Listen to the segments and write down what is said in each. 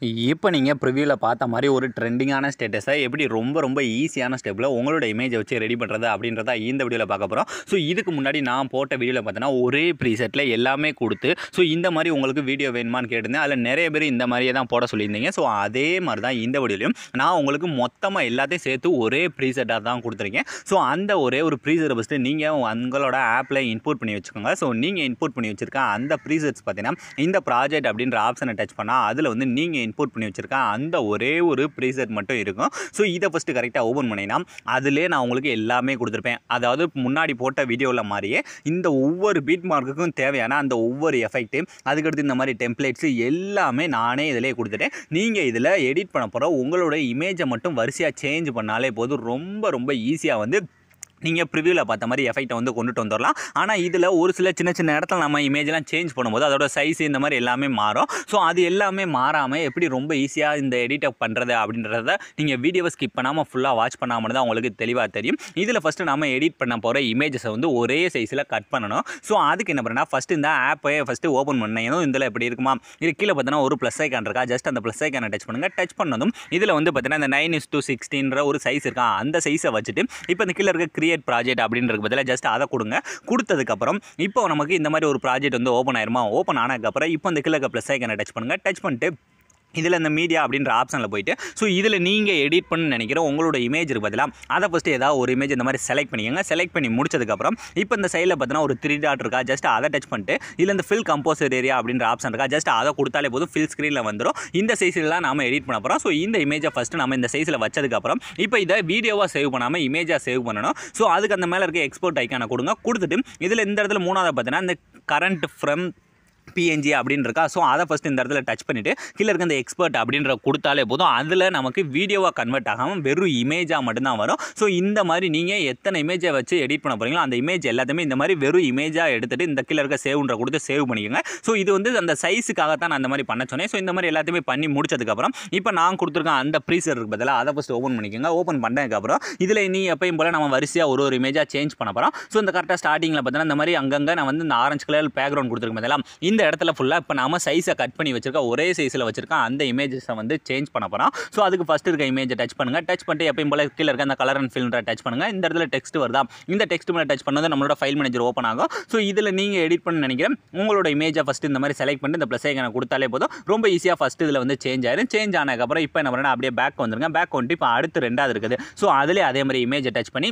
இப்போ நீங்கள் ப்ரிவியூவில் பார்த்த மாதிரி ஒரு ட்ரெண்டிங்கான ஸ்டேட்டஸை எப்படி ரொம்ப ஈஸியான ஸ்டெப்பில் உங்களோட இமேஜை வச்சு ரெடி பண்ணுறது அப்படின்றத இந்த வீடியோவில் பார்க்க போகிறோம். ஸோ இதுக்கு முன்னாடி நான் போட்ட வீடியோவில் பார்த்தீங்கன்னா ஒரே ப்ரீசெட்டில் எல்லாமே கொடுத்து ஸோ இந்த மாதிரி உங்களுக்கு வீடியோ வேணுமான்னு கேட்டிருந்தேன். அதில் நிறைய பேர் இந்த மாதிரியே தான் போட சொல்லியிருந்தீங்க. ஸோ அதே மாதிரி தான் இந்த வீடியோலையும் நான் உங்களுக்கு மொத்தமாக எல்லாத்தையும் சேர்த்து ஒரே ப்ரீசெட்டாக தான் கொடுத்துருக்கேன். ஸோ அந்த ஒரே ஒரு ப்ரீசெட்டை ஃபஸ்ட்டு நீங்கள் உங்களோட ஆப்பில் இன்புட் பண்ணி வச்சுக்கோங்க. ஸோ நீங்கள் இன்புட் பண்ணி வச்சுருக்க அந்த ப்ரீசெட்ஸ் பார்த்தீங்கன்னா இந்த ப்ராஜெக்ட் அப்படின்ற ஆப்ஷனை டச் பண்ணால் அதில் வந்து நீங்கள் இன்புட் பண்ணி வச்சுருக்கேன் அந்த ஒரே ஒரு ப்ரீசெட் மட்டும் இருக்கும். ஸோ இதை ஃபஸ்ட்டு கரெக்டாக ஓப்பன் பண்ணினா அதிலே நான் உங்களுக்கு எல்லாமே கொடுத்துருப்பேன். அதாவது முன்னாடி போட்ட வீடியோவில் மாதிரியே இந்த ஒவ்வொரு பீட் மார்க்குக்கும் தேவையான அந்த ஒவ்வொரு எஃபெக்ட்டு, அதுக்கடுத்து இந்த மாதிரி டெம்ப்ளேட்ஸு எல்லாமே நானே இதிலே கொடுத்துட்டேன். நீங்கள் இதில் எடிட் பண்ண போகிற உங்களோட இமேஜை மட்டும் வரிசையாக சேஞ்ச் பண்ணாலே போதும். ரொம்ப ஈஸியாக வந்து நீங்கள் ப்ரிவியூவில் பார்த்த மாதிரி எஃபெக்ட்டை வந்து கொண்டுட்டு வந்துடலாம். ஆனால் இதில் ஒரு சில சின்ன இடத்துல நம்ம இமேஜெலாம் சேஞ்ச் பண்ணும்போது அதோட சைஸ் இந்த மாதிரி எல்லாமே மாறும். ஸோ அது எல்லாமே மாறாமல் எப்படி ரொம்ப ஈஸியாக இந்த எடிட்டை பண்ணுறது அப்படின்றத நீங்கள் வீடியோவை ஸ்கிப் பண்ணாமல் ஃபுல்லாக வாட்ச் பண்ணாமல் தான் உங்களுக்கு தெளிவாக தெரியும். இதில் ஃபஸ்ட்டு நம்ம எடிட் பண்ண போகிற இமேஜஸை வந்து ஒரே சைஸில் கட் பண்ணணும். ஸோ அதுக்கு என்ன பண்ணால் ஃபஸ்ட்டு இந்த ஆப்பை ஃபஸ்ட்டு ஓப்பன் பண்ணணும். இதில் எப்படி இருக்குமா, இது கீழே பார்த்தீங்கன்னா ஒரு ப்ளஸ் ஐக்கான் இருக்கா, ஜஸ்ட் அந்த ப்ளஸ் ஐக்கானை டச் பண்ணுங்கள். டச் பண்ணதும் இதில் வந்து பார்த்தீங்கன்னா இந்த 9:16 ஒரு சைஸ் இருக்கா, அந்த சைஸை வச்சுட்டு இப்போ இந்த கீழே இருக்க ப்ராஜெக்ட் அப்படின்றது பதிலாக ஜஸ்ட் அதை கொடுங்க. கொடுத்ததுக்கப்புறம் இப்போ நமக்கு இந்த மாதிரி ஒரு ப்ராஜெக்ட் வந்து ஓப்பன் ஆயிருமா, ஓப்பன் ஆனதுக்கப்புறம் இப்போ இந்த கீழே ப்ளஸ் ஐக்கனை டச் பண்ணுங்கள். டச் பண்ணிட்டு இதில் இந்த மீடியா அப்படின்ற ஆப்ஷனில் போய்ட்டு ஸோ இதில் நீங்கள் எடிட் பண்ண நினைக்கிற உங்களோட இமேஜ் இருக்கு பதிலாக அதை ஃபஸ்ட்டு ஏதாவது ஒரு இமேஜ் இந்த மாதிரி செலக்ட் பண்ணிக்கோங்க. செலக்ட் பண்ணி முடிச்சதுக்கப்புறம் இப்போ இந்த சைடில் பார்த்தீங்கன்னா ஒரு 3 டாட் இருக்கா, ஜஸ்ட் அதை டச் பண்ணிட்டு இதில் இந்த ஃபில் கம்போசர் ஏரியா அப்படின்ற ஆப்ஷன் இருக்கா, ஜஸ்ட் அதை கொடுத்தாலே போதும் ஃபில் ஸ்க்ரீனில் வந்துடும். இந்த சைஸ்லாம் நம்ம எடிட் பண்ண போகிறோம். ஸோ இந்த இமேஜை ஃபஸ்ட்டு நம்ம இந்த சைஸில் வச்சதுக்கப்புறம் இப்போ இதை வீடியோவாக சேவ் பண்ணாமல் இமேஜாக சேவ் பண்ணணும். ஸோ அதுக்கு அந்த மேலே இருக்க எக்ஸ்போர்ட் ஐக்கானை கொடுங்க. கொடுத்துட்டு இதில் இந்த இடத்துல மூணாவது பார்த்தீங்கன்னா இந்த கரண்ட் ஃப்ரம் பிஎன்ஜி அப்படின்னு இருக்கா. ஸோ அதை ஃபஸ்ட்டு இந்த இடத்துல டச் பண்ணிவிட்டு கீழே இருக்க இந்த எக்ஸ்பர்ட் அப்படின்ற கொடுத்தாலே போதும். அதில் நமக்கு வீடியோவாக கன்வெர்ட் ஆகாமல் வெறும் இமேஜாக மட்டும்தான் வரும். ஸோ இந்த மாதிரி நீங்கள் எத்தனை இமேஜை வச்சு எடிட் பண்ண போகிறீங்களோ அந்த இமேஜ் எல்லாத்தையுமே இந்த மாதிரி வெறும் இமேஜாக எடுத்துகிட்டு இந்த கீழே இருக்க சேவ்ன்ற கொடுத்து சேவ் பண்ணிக்கோங்க. ஸோ இது வந்து அந்த சைஸுக்காகத்தான் நான் அந்த மாதிரி பண்ண சொன்னேன். ஸோ இந்த மாதிரி எல்லாத்தையுமே பண்ணி முடிச்சதுக்கப்புறம் இப்போ நான் கொடுத்துருக்கேன் அந்த ப்ரீசெட் இருக்கு பதிலாக அதை ஃபஸ்ட்டு ஓப்பன் பண்ணிக்கோங்க. ஓப்பன் பண்ணதுக்கப்புறம் இதில் நீ எப்பயும் போல் நம்ம வரிசையாக ஒரு இமேஜாக சேஞ்ச் பண்ண போகிறோம். ஸோ இந்த கரெக்டாக ஸ்டார்டிங்கில் பார்த்தீங்கன்னா இந்த மாதிரி அங்கங்கே நான் வந்து இந்த ஆரஞ்சு கலர் பேக்ரவுண்ட் கொடுத்துருக்கேன் பதிலாக இந்த இடத்துல ஃபுல்லாக இப்போ நாம சைஸை கட் பண்ணி வச்சிருக்க ஒரே சைஸில் வச்சிருக்கேன் அந்த இமேஜஸை வந்து சேஞ்ச் பண்ண போகிறோம். ஸோ அதுக்கு ஃபஸ்ட்டு இருக்க இமேஜை டச் பண்ணுங்கள். டச் பண்ணிட்டு எப்பயும் போல கீழே இருக்க அந்த கலர் அண்ட் ஃபில்ன்ற டச் பண்ணுங்கள். இந்த இடத்துல டெக்ஸ்ட் வருதா, இந்த டெக்ஸ்ட் மேலே டச் பண்ணது நம்மளோட ஃபைல் மேனேஜர் ஓப்பன் ஆகும். ஸோ இதில் நீங்கள் எடிட் பண்ண நினைக்கிறேன் உங்களோட இமேஜை ஃபஸ்ட்டு இந்த மாதிரி செலக்ட் பண்ணிட்டு இந்த ப்ளஸ் ஐக்கானை கொடுத்தாலே போதும். ரொம்ப ஈஸியாக ஃபஸ்ட்டு இதில் வந்து சேஞ்ச் ஆயிரும். சேஞ்ச் ஆனதுக்கப்புறம் இப்போ என்ன பண்ணணும், அப்படியே பேக் வந்துருங்க. பேக் வந்துட்டு இப்போ அடுத்து ரெண்டாவது இருக்குது. ஸோ அதிலே அதே மாதிரி இமேஜை டச் பண்ணி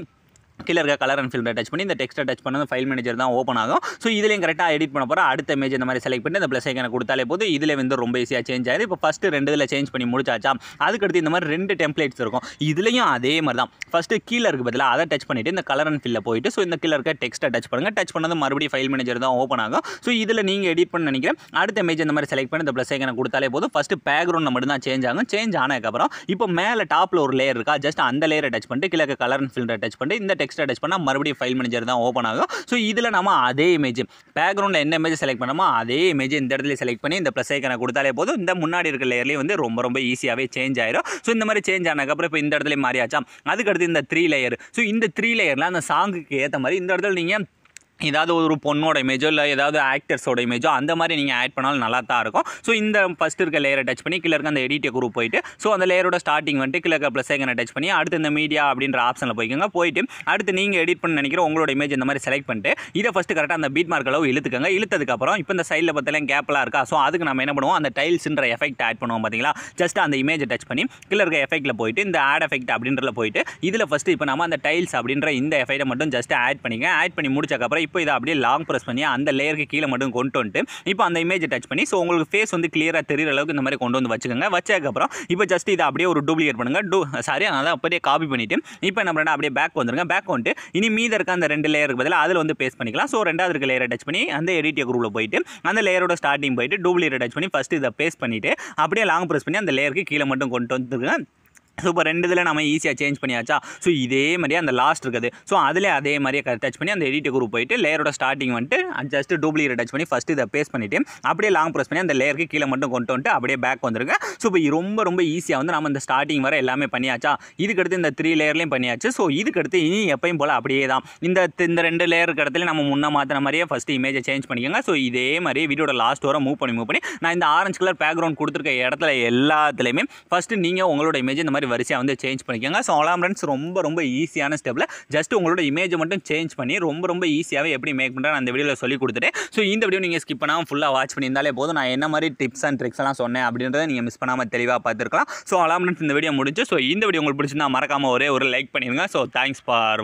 கீழே இருக்க கலர் அண்ட் ஃபில்டரை டச் பண்ணி இந்த டெக்ஸ்ட்டை டச் பண்ணது ஃபைல் மேனேஜர் தான் ஓப்பன் ஆகும். ஸோ இதுலேயும் கரெக்டாக எடிட் பண்ண போகிற அடுத்த இமேஜ் இந்த மாதிரி செலக்ட் பண்ணி இந்த ப்ளஸ் ஐக்கானை கொடுத்தாலே போது இதில் வந்து ரொம்ப ஈஸியாக சேஞ்ச் ஆகுது. இப்போ ஃபஸ்ட்டு 2 இதில் சேஞ்ச் பண்ணி முடிச்சாச்சா, அதுக்கடுத்து இந்த மாதிரி 2 டெம்ப்ளேட்ஸ் இருக்கும். இதுலேயும் அதே மாதிரி தான் ஃபஸ்ட்டு கீழே இருக்குது பதிலாக அதை டச் பண்ணிவிட்டு இந்த கலர் அண்ட் ஃபில்ல போயிட்டு ஸோ இந்த கீழே இருக்க டெக்ஸ்ட்டை டச் பண்ணுங்கள். டச் பண்ணது மறுபடியும் ஃபைல் மேனேஜர் தான் ஓப்பன் ஆகும். ஸோ இதில் நீங்கள் எடிட் பண்ண நினைக்கிறேன் அடுத்த இமேஜ் இந்த மாதிரி செலக்ட் பண்ணி இந்த ப்ளஸ் ஐக்கானை கொடுத்தாலே போதும். ஃபஸ்ட்டு பேக்ரவுண்ட் மட்டும் தான் சேஞ்ச் ஆகும். சேஞ்ச் ஆனதுக்கப்புறம் இப்போ மேலே டாப்பில் ஒரு லேயர் இருக்கா, ஜஸ்ட் அந்த லேயரை டச் பண்ணிட்டு கீழே இருக்க கலர் அண்ட் ஃபில்டரை டச் பண்ணிட்டு இந்த டெக்ஸ்ட்டை டச் பண்ணால் மறுபடியும் ஃபைல் மேனேஜர் தான் ஓப்பன் ஆகும். ஸோ இதில் நம்ம அதே இமேஜ் பேக்ரவுண்டில் என்ன இமேஜ் செலக்ட் பண்ணாமோ அதே இமேஜ் இந்த இடத்துல செலக்ட் பண்ணி இந்த ப்ளஸ் ஐக்கானை கொடுத்தாலே போதும். இந்த முன்னாடி இருக்க லேயர்லேயே வந்து ரொம்ப ஈஸியாகவே சேஞ்ச் ஆயிரும். ஸோ இந்த மாதிரி சேஞ்ச் ஆனதுக்கப்புறம் இப்போ இந்த இடத்துல மாறியாச்சா, அதுக்கடுத்து இந்த 3 லேயர். ஸோ இந்த 3 லேயரில் அந்த சாங்குக்கு ஏற்ற மாதிரி இந்த இடத்துல நீங்கள் ஏதாவது ஒரு பொண்ணோட இமேஜோ இல்லை ஏதாவது ஆக்டர்ஸோட இமேஜோ அந்த மாதிரி நீங்கள் ஆட் பண்ணாலும் நல்லா தான் இருக்கும். ஸோ இந்த ஃபஸ்ட்டு இருக்க லேயரை டச் பண்ணி கீழே இருக்க அந்த எடிட்டை குரூப் போயிட்டு ஸோ அந்த லேயரோட ஸ்டார்டிங் வந்துட்டு கீழே இருக்க ப்ளஸ் ஐக்கானை டச் பண்ணி அடுத்து இந்த மீடியா அப்படின்ற ஆப்ஷனில் போய்க்கோங்க. போயிட்டு அடுத்து நீங்கள் எடிட் பண்ண நினைக்கிற உங்களோட இமேஜ் இந்த மாதிரி செலக்ட் பண்ணிட்டு இதை ஃபஸ்ட்டு கரெக்டாக அந்த பீட் மார்க் அளவு இழுத்துக்கங்க. இழுத்ததுக்கப்புறம் இப்போ இந்த சைடில் பார்த்தாலும் கேப்லாம் இருக்கா. ஸோ அதுக்கு நம்ம என்ன பண்ணுவோம், அந்த டைல்ஸ்ன்ற எஃபெக்ட் ஆட் பண்ணுவோம் பார்த்தீங்களா. ஜஸ்ட் அந்த இமேஜை டச் பண்ணி கீழே இருக்க எஃபெக்ட்டில் போயிட்டு இந்த ஆட் எஃபெக்ட் அப்படின்றத போயிட்டு இதில் ஃபஸ்ட்டு இப்போ நம்ம அந்த டைல்ஸ் அப்படின்ற இந்த எஃபெக்ட்டை மட்டும் ஜஸ்ட் ஆட் பண்ணிங்க. ஆட் பண்ணி முடிச்சக்கப்புறம் இப்போ இதை அப்படியே லாங் ப்ரெஸ் பண்ணி அந்த லேயருக்கு கீழே மட்டும் கொண்டு வந்துட்டு இப்போ அந்த இமேஜை டச் பண்ணி ஸோ உங்களுக்கு ஃபேஸ் வந்து கிளியராக தெரிகிற அளவுக்கு இந்த மாதிரி கொண்டு வந்து வச்சுக்கோங்க. வச்சதுக்கப்புறம் இப்போ ஜஸ்ட் இதை அப்படியே ஒரு டூப்ளிகேட் பண்ணுங்கள். அதை அப்படியே காப்பி பண்ணிவிட்டு இப்போ நம்ம அப்படியே பேக் வந்துருங்க. பேக் வந்துட்டு இனி மீத இருக்க அந்த 2 லேயருக்கு பதிலாக அதில் வந்து பேஸ்ட் பண்ணிக்கலாம். ஸோ ரெண்டாவது இருக்க லேயரை டச் பண்ணி அந்த எடிட்டிங் குரூப்பில் போயிட்டு அந்த லேயரோட ஸ்டார்டிங் போயிட்டு டூப்ளிகேட் டச் பண்ணி ஃபஸ்ட்டு இதை பேஸ்ட் பண்ணிவிட்டு அப்படியே லாங் ப்ரெஸ் பண்ணி அந்த லேயருக்கு கீழே மட்டும் கொண்டு வந்துருங்க. ஸோ இப்போ 2 இதில் நம்ம ஈஸியாக சேஞ்ச் பண்ணியாச்சா. ஸோ இதே மாதிரியே அந்த லாஸ்ட் இருக்குது. ஸோ அதில் அதே மாதிரியே டச் பண்ணி அந்த எடிட் குரூப் போயிட்டு லேயரோட ஸ்டார்டிங் வந்துட்டு ஜஸ்ட் டூப்ளிகேட் டச் பண்ணி ஃபஸ்ட்டு இதை பேஸ்ட் பண்ணிவிட்டு அப்படியே லாங் ப்ரெஸ் பண்ணி அந்த லேயருக்கு கீழே மட்டும் கொண்டு வந்துட்டு அப்படியே பேக் வந்துருங்க. ஸோ இப்போ ரொம்ப ஈஸியாக வந்து நம்ம இந்த ஸ்டார்டிங் வர எல்லாமே பண்ணியாச்சா. இதுக்கடுத்து இந்த 3 லேயர்லையும் பண்ணியாச்சு. ஸோ இதுக்கடுத்து இனி எப்பயும் போல் அப்படியே தான் இந்த 2 லேயருக்கு இடத்துல நம்ம முன்னே மாற்றின மாதிரியே ஃபஸ்ட்டு இமேஜை சேஞ்ச் பண்ணிக்கோங்க. ஸோ இதே மாதிரி வீடியோட லாஸ்ட் வர மூவ் பண்ணி நான் இந்த ஆரஞ்சு கலர் பேக்ரவுண்ட் கொடுத்துருக்க இடத்துல எல்லாத்துலேயுமே ஃபஸ்ட்டு நீங்கள் உங்களோட இமேஜ் இந்த மாதிரி வரிசையாக வந்து சேஞ்ச் பண்ணிக்கோங்க. ஸோ அவ்வளோ ஃப்ரெண்ட்ஸ், ரொம்ப ஈஸியான ஸ்டெப்பில் ஜஸ்ட் உங்களோட இமேஜை மட்டும் சேஞ்ச் பண்ணி ரொம்ப ஈஸியாகவே எப்படி மேக் பண்ணுறேன் அந்த வீடியோவில் சொல்லி கொடுத்துட்டேன். ஸோ இந்த வீடியோ நீங்கள் ஸ்கிப் பண்ணாமல் ஃபுல்லாக வாட்ச் பண்ணியிருந்தாலே போதும். நான் என்ன மாதிரி டிப்ஸ் அண்ட் ட்ரிக்ஸ் எல்லாம் சொன்னேன் அப்படின்றத நீங்கள் மிஸ் பண்ணாமல் தெளிவாக பார்த்துருக்கலாம். ஸோ அவ்வளோ ஃப்ரெண்ட்ஸ், இந்த வீடியோ முடிஞ்சு. ஸோ இந்த வீடியோ உங்களுக்கு பிடிச்சிருந்தா மறக்காமல் ஒரே ஒரு லைக் பண்ணிடுங்க. So thanks for